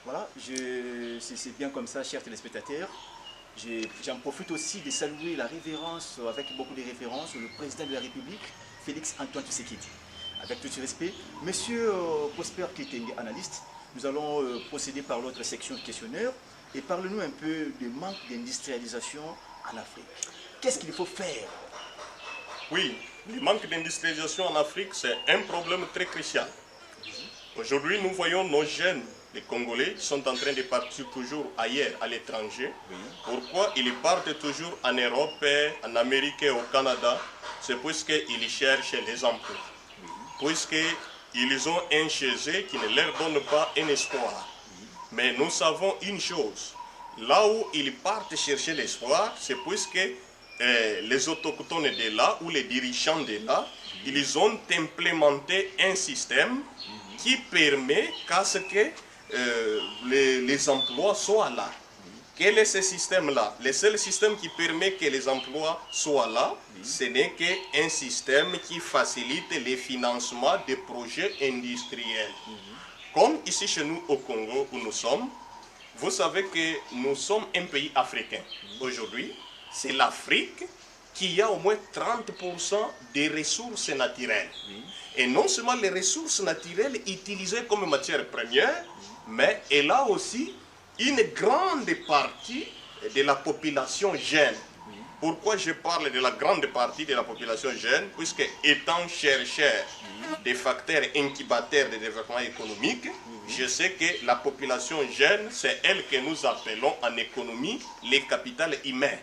Voilà, c'est bien comme ça, chers téléspectateurs. J'en profite aussi de saluer la révérence, avec beaucoup de références, le président de la République, Félix Antoine Tshisekedi. Avec tout ce respect, Monsieur Prosper Kitenge, analyste, nous allons procéder par l'autre section de questionnaire et parlez-nous un peu du manque d'industrialisation en Afrique. Qu'est-ce qu'il faut faire? Oui, le manque d'industrialisation en Afrique, c'est un problème très crucial. Aujourd'hui, nous voyons nos jeunes, les Congolais, qui sont en train de partir toujours ailleurs, à l'étranger. Pourquoi ils partent toujours en Europe, en Amérique et au Canada? C'est puisqu'ils cherchent les emplois. Puisqu'ils ont un chez eux qui ne leur donne pas un espoir. Mais nous savons une chose. Là où ils partent chercher l'espoir, c'est puisque les autochtones de là, ou les dirigeants de là, ils ont implémenté un système qui permet qu'à ce que les emplois soient là. Quel est ce système-là? Le seul système qui permet que les emplois soient là, ce n'est qu'un système qui facilite le financement des projets industriels. Comme ici chez nous au Congo où nous sommes, vous savez que nous sommes un pays africain. Aujourd'hui, c'est l'Afrique qui a au moins 30% des ressources naturelles. Et non seulement les ressources naturelles utilisées comme matière première, mais elle a aussi une grande partie de la population jeune. Pourquoi je parle de la grande partie de la population jeune? Puisque étant chercheur des facteurs incubateurs de développement économique, je sais que la population jeune, c'est elle que nous appelons en économie les capitales humains.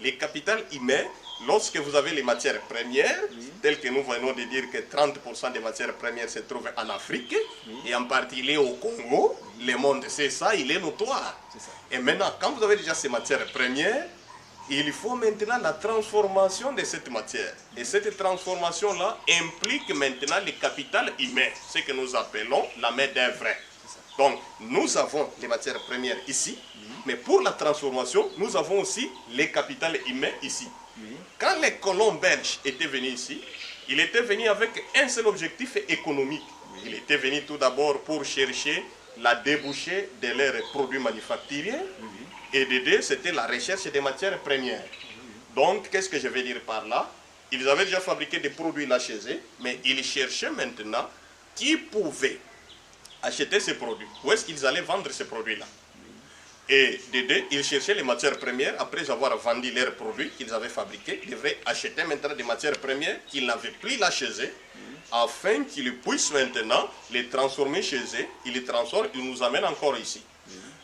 Les capitales humains, lorsque vous avez les matières premières, telles que nous venons de dire que 30% des matières premières se trouvent en Afrique, et en particulier au Congo, le monde c'est ça, il est notoire. Et maintenant, quand vous avez déjà ces matières premières, il faut maintenant la transformation de cette matière. Et cette transformation-là implique maintenant le capital humain, ce que nous appelons la main-d'œuvre. Donc, nous avons les matières premières ici, mais pour la transformation, nous avons aussi les capitales humains ici. Quand les colons belges étaient venus ici, ils étaient venus avec un seul objectif économique. Ils étaient venus tout d'abord pour chercher la débouchée de leurs produits manufacturiers, et de deux, c'était la recherche des matières premières. Donc, qu'est-ce que je vais dire par là? Ils avaient déjà fabriqué des produits là chez eux, mais ils cherchaient maintenant qui pouvait acheter ces produits. Où est-ce qu'ils allaient vendre ces produits-là? Et de deux, ils cherchaient les matières premières. Après avoir vendu leurs produits qu'ils avaient fabriqués, ils devraient acheter maintenant des matières premières qu'ils n'avaient plus là chez eux, afin qu'ils puissent maintenant les transformer chez eux. Ils les transforment, ils nous amènent encore ici.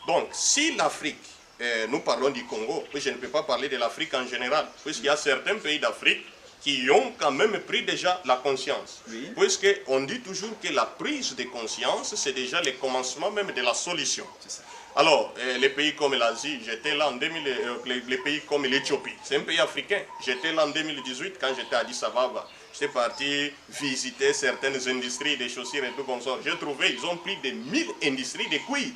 Donc, si l'Afrique, nous parlons du Congo, je ne peux pas parler de l'Afrique en général, puisqu'il y a certains pays d'Afrique qui ont quand même pris déjà la conscience. Puisqu'on dit toujours que la prise de conscience, c'est déjà le commencement même de la solution. Alors, les pays comme l'Asie, j'étais là en 2000, les pays comme l'Éthiopie, c'est un pays africain. J'étais là en 2018 quand j'étais à Addis Ababa. J'étais parti visiter certaines industries de chaussures et tout comme ça. J'ai trouvé, ils ont plus de 1000 industries de cuir.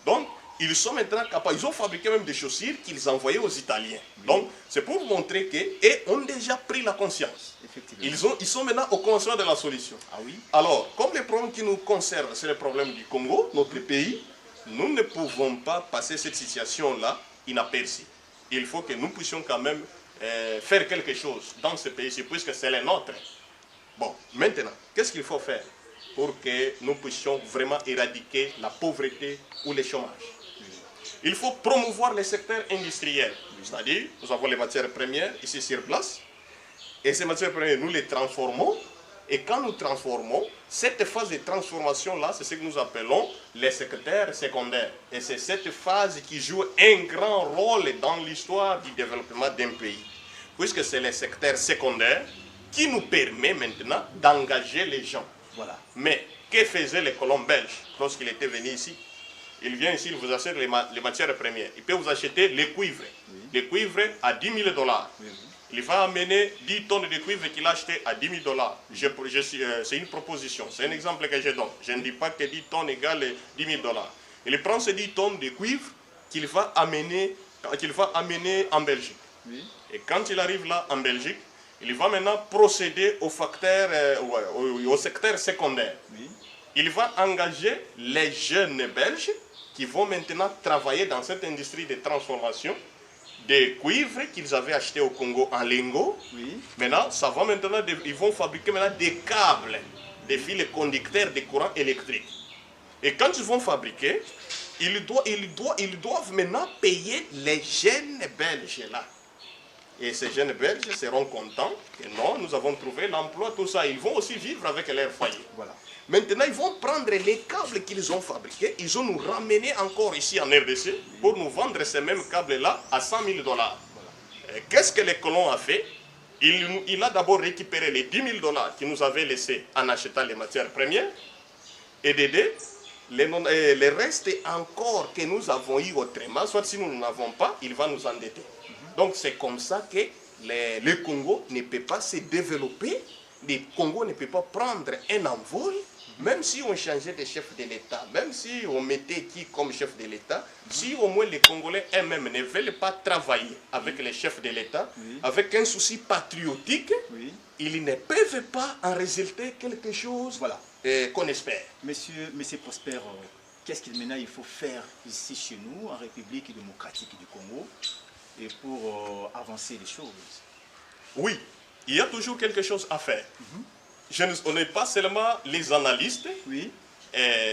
Donc, ils sont maintenant capables, ils ont fabriqué même des chaussures qu'ils envoyaient aux Italiens. Donc, c'est pour vous montrer qu'ils ont déjà pris la conscience. Ils sont maintenant au commencement de la solution. Alors, comme les problèmes qui nous concernent, c'est le problème du Congo, notre pays, nous ne pouvons pas passer cette situation-là inaperçue. Il faut que nous puissions quand même faire quelque chose dans ce pays-ci, puisque c'est le nôtre. Bon, maintenant, qu'est-ce qu'il faut faire pour que nous puissions vraiment éradiquer la pauvreté ou le chômage? Il faut promouvoir les secteurs industriels. C'est-à-dire, nous avons les matières premières ici sur place, et ces matières premières, nous les transformons. Et quand nous transformons, cette phase de transformation-là, c'est ce que nous appelons les secteurs secondaires. Et c'est cette phase qui joue un grand rôle dans l'histoire du développement d'un pays. Puisque c'est les secteurs secondaires qui nous permet maintenant d'engager les gens. Mais que faisaient les colons belges lorsqu'ils étaient venus ici? Il vient ici, il vous achète les matières premières. Il peut vous acheter les cuivres. Les cuivres à $10 000. Il va amener 10 tonnes de cuivre qu'il a acheté à $10 000. C'est une proposition, c'est un exemple que je donne. Je ne dis pas que 10 tonnes égale $10 000. Il prend ces 10 tonnes de cuivre qu'il va amener en Belgique. Et quand il arrive là en Belgique, il va maintenant procéder au secteur secondaire. Il va engager les jeunes Belges qui vont maintenant travailler dans cette industrie de transformation des cuivres qu'ils avaient achetés au Congo en lingots. Oui. Maintenant, ça va maintenant, ils vont fabriquer maintenant des câbles, des fils conducteurs de courant électrique. Et quand ils vont fabriquer, ils doivent maintenant payer les jeunes Belges là. Et ces jeunes Belges seront contents que non, nous avons trouvé l'emploi, tout ça. Ils vont aussi vivre avec leur foyer. Voilà. Maintenant, ils vont prendre les câbles qu'ils ont fabriqués, ils vont nous ramener encore ici en RDC pour nous vendre ces mêmes câbles-là à 100 000 $. Voilà. Qu'est-ce que les colons a fait? Il a d'abord récupéré les 10 000 $ qu'il nous avait laissés en achetant les matières premières et d'aider les restes encore que nous avons eu autrement, soit si nous n'avons pas, il va nous endetter. Donc c'est comme ça que le Congo ne peut pas se développer, le Congo ne peut pas prendre un envol, même si on changeait de chef de l'État, même si on mettait qui comme chef de l'État, si au moins les Congolais eux-mêmes ne veulent pas travailler avec les chefs de l'État, avec un souci patriotique, ils ne peuvent pas en résulter quelque chose qu'on espère. Monsieur Prosper, qu'est-ce qu'il maintenant il faut faire ici chez nous, en République démocratique du Congo, et pour avancer les choses? Oui, il y a toujours quelque chose à faire. On n'est pas seulement les analystes,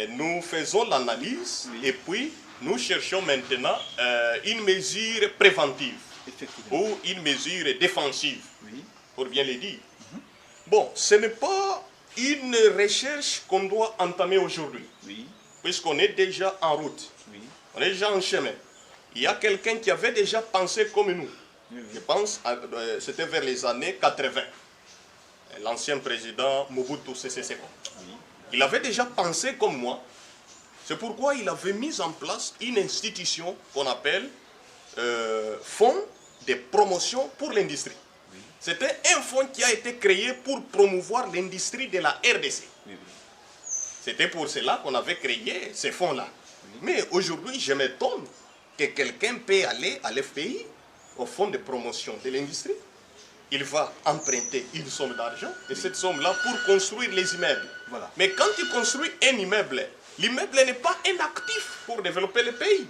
nous faisons l'analyse et puis nous cherchons maintenant une mesure préventive ou une mesure défensive, pour bien le dire. Bon, ce n'est pas une recherche qu'on doit entamer aujourd'hui, puisqu'on est déjà en route, on est déjà en chemin. Il y a quelqu'un qui avait déjà pensé comme nous. Je pense que c'était vers les années 80. L'ancien président Mobutu Sese Seko. Il avait déjà pensé comme moi. C'est pourquoi il avait mis en place une institution qu'on appelle Fonds de promotion pour l'industrie. C'était un fonds qui a été créé pour promouvoir l'industrie de la RDC. C'était pour cela qu'on avait créé ces fonds-là. Mais aujourd'hui, je m'étonne que quelqu'un peut aller à l'FPI, au fonds de promotion de l'industrie. Il va emprunter une somme d'argent, et cette somme-là pour construire les immeubles. Mais quand tu construis un immeuble, l'immeuble n'est pas un actif pour développer le pays.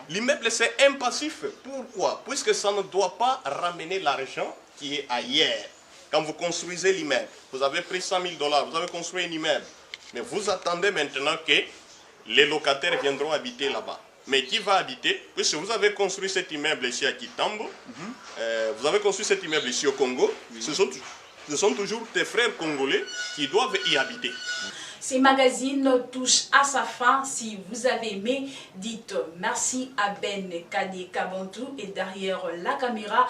L'immeuble, c'est un passif. Pourquoi? Puisque ça ne doit pas ramener l'argent qui est ailleurs. Quand vous construisez l'immeuble, vous avez pris 100 000 $, vous avez construit un immeuble. Mais vous attendez maintenant que les locataires viendront habiter là-bas. Mais qui va habiter? Puisque vous avez construit cet immeuble ici à Kitambo, vous avez construit cet immeuble ici au Congo, ce sont toujours tes frères congolais qui doivent y habiter. Ce magazine touche à sa fin. Si vous avez aimé, dites merci à Ben Kadi Kabantou et derrière la caméra.